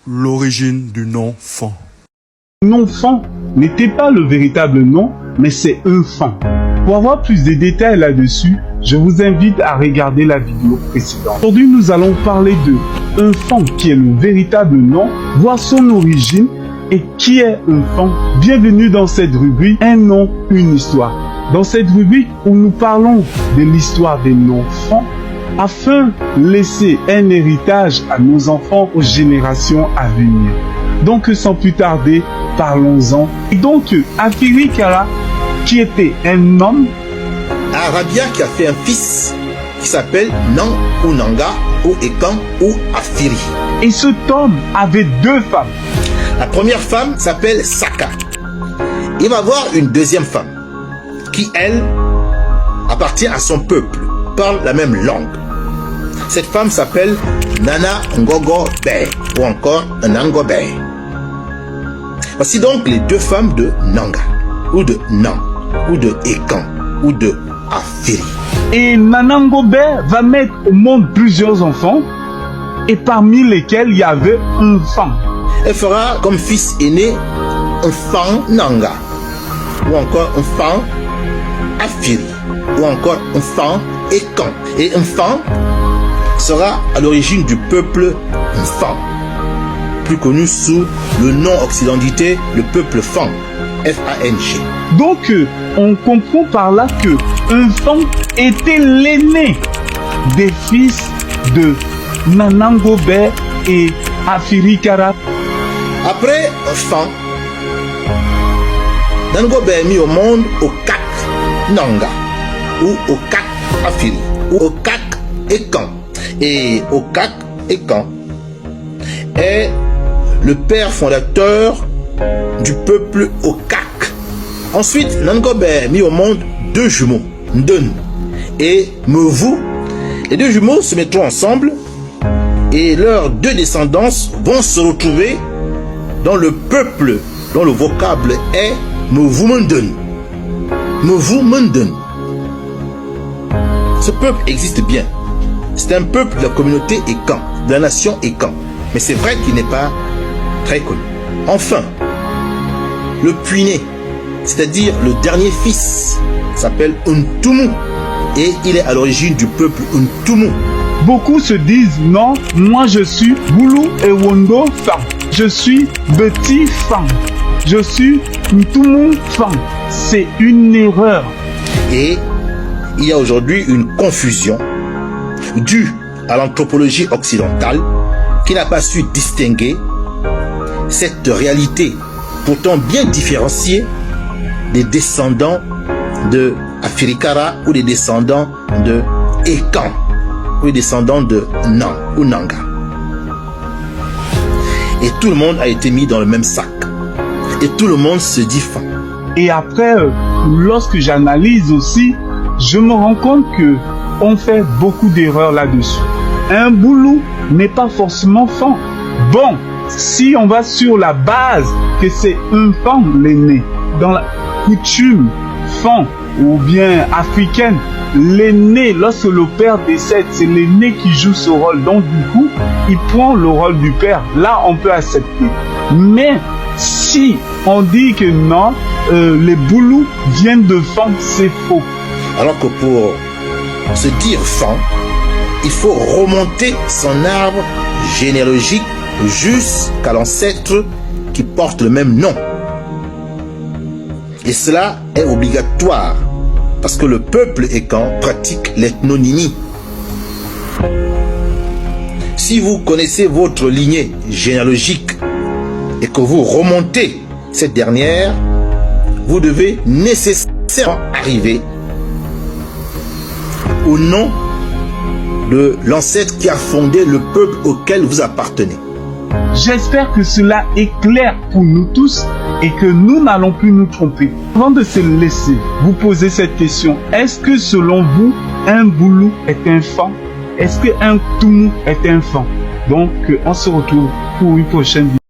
L'origine du nom Fan. Nom Fan n'était pas le véritable nom, mais c'est un Fan. Pour avoir plus de détails là-dessus, je vous invite à regarder la vidéo précédente. Aujourd'hui, nous allons parler de un Fan qui est le véritable nom, voir son origine et qui est un Fan. Bienvenue dans cette rubrique Un nom, une histoire. Dans cette rubrique où nous parlons de l'histoire des noms Fan, afin de laisser un héritage à nos enfants aux générations à venir. Donc sans plus tarder, parlons-en. Et donc Afirikara, qui était un homme, Arabia qui a fait un fils qui s'appelle Nan ou Nanga ou Ekan ou Afiri. Et cet homme avait deux femmes. La première femme s'appelle Saka. Il va avoir une deuxième femme qui, elle, appartient à son peuple, parle la même langue. Cette femme s'appelle Nana Ngogo Bey ou encore Nango Bey. Voici donc les deux femmes de Nanga, ou de Nan, ou de Ekan, ou de Afiri. Et Nana Ngogo Bey va mettre au monde plusieurs enfants, et parmi lesquels il y avait un Fan. Elle fera comme fils aîné un Fan Nanga, ou encore un Fan Afiri, ou encore un Fan Ekan. Et un Fan sera à l'origine du peuple Fan, plus connu sous le nom occidentalité, le peuple Fan, F-A-N-G. Donc, on comprend par là que un Fan était l'aîné des fils de Nana Ngogo Bey et Afirikara. Après Fan, Nana Ngogo Bey est mis au monde au Kak Nanga, ou au Kak Afiri, ou au Kak Ekan. Et Okak Ekan est le père fondateur du peuple Okak. Ensuite, Nana Ngogo Bey a mis au monde deux jumeaux, Ndun et Mevu. Les deux jumeaux se mettront ensemble et leurs deux descendances vont se retrouver dans le peuple dont le vocable est Mevu Mundun. Mevu Mundun. Ce peuple existe bien. C'est un peuple de la communauté Ekan, de la nation Ekan. Mais c'est vrai qu'il n'est pas très connu. Enfin, le puiné, c'est-à-dire le dernier fils, s'appelle Untumu. Et il est à l'origine du peuple Untumu. Beaucoup se disent non, moi je suis Boulou et Wondo Fan. Je suis Petit Fan. Je suis Ntumu Fan. C'est une erreur. Et il y a aujourd'hui une confusion due à l'anthropologie occidentale qui n'a pas su distinguer cette réalité pourtant bien différenciée des descendants de Afirikara ou des descendants de Ekan ou des descendants de Nan ou Nanga. Et tout le monde a été mis dans le même sac. Et tout le monde se dit Fan. Et après, lorsque j'analyse aussi, je me rends compte que on fait beaucoup d'erreurs là-dessus. Un boulou n'est pas forcément Fan. Bon, si on va sur la base que c'est un Fan l'aîné, dans la coutume Fan ou bien africaine, l'aîné, lorsque le père décède, c'est l'aîné qui joue ce rôle. Donc du coup, il prend le rôle du père. Là, on peut accepter. Mais si on dit que non, les boulous viennent de Fan, c'est faux. Alors que pour se dire Fan, il faut remonter son arbre généalogique jusqu'à l'ancêtre qui porte le même nom. Et cela est obligatoire parce que le peuple Ekan pratique l'ethnonymie. Si vous connaissez votre lignée généalogique et que vous remontez cette dernière, vous devez nécessairement arriver au nom de l'ancêtre qui a fondé le peuple auquel vous appartenez. J'espère que cela est clair pour nous tous et que nous n'allons plus nous tromper. Avant de se laisser, vous poser cette question. Est-ce que selon vous, un boulou est un Fan? Est-ce qu'un Tumu est un Fan? Donc, on se retrouve pour une prochaine vidéo.